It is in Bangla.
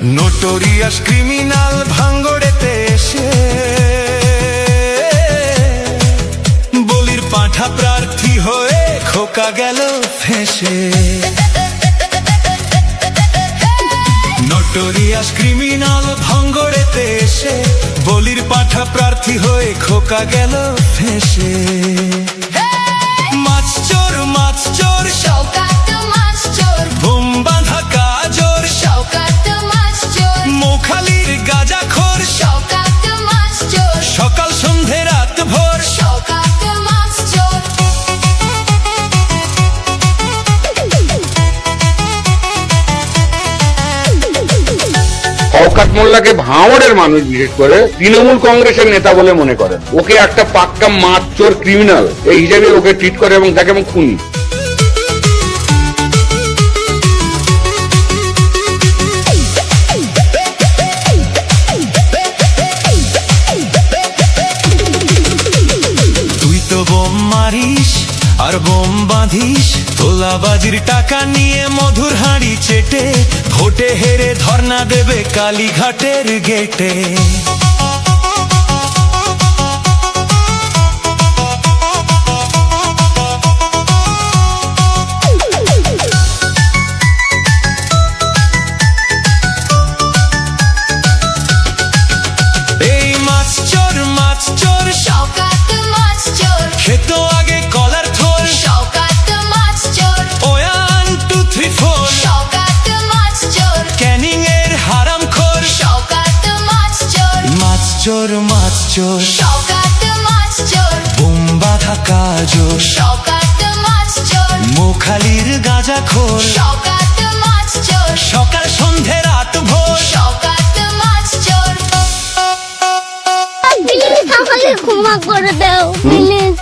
নোটোরিয়াস ক্রিমিনাল ভাঙ্গড়েতে এসে বলির পাঁঠা প্রার্থী হয়ে খোকা গেল ফেঁসে। নোটোরিয়াস ক্রিমিনাল ভাঙ্গড়েতে এসে বলির পাঁঠা প্রার্থী হয়ে খোকা গেল ফেঁসে। মাছ চোর শওকাত মাছ চোর, বোম বাঁধা কাজর শওকাত মাছ চোর, মোখালির গাঁজাখোর শওকাত মাছ চোর, সকাল সন্ধে রাত ভোর শওকাত মাছ চোর। শওকত মোল্লাকে ভাঙড়ের মানুষ বিশেষ করে তৃণমূল কংগ্রেসের নেতা বলে মনে করেন। ওকে একটা পাক্কা মাছ চোর ক্রিমিনাল এই হিসাবে ওকে ট্রিট করে এবং তাকে এবং খুনি। তুই তো বোম মারিস আর বোম বাঁধিস, তোলাবাজির টাকা নিয়ে মধুর হাঁড়ি চেটে ভোটে হেরে ধর্ণা দেবে কালীঘাটের গেটে। এই মাছ চোর শওকাত মাছ চোর, খেত আগে কলার থোল, শওকাত মাছ চোর, 1 2 3 4 শওকাত মাছ চোর, ক্যানিং এর হারামখোর। শওকাত মাছ চোর, মাছ চোর শওকাত মাছ চোর, বোম বাঁধা কাজর শওকাত মাছ চোর, মোখালির গাঁজাখোর শওকাত মাছ চোর, সকাল সন্ধে রাত ভোর। শওকাত মাছ চোর। প্লিজ আমাকে ক্ষমা করে দাও প্লিজ।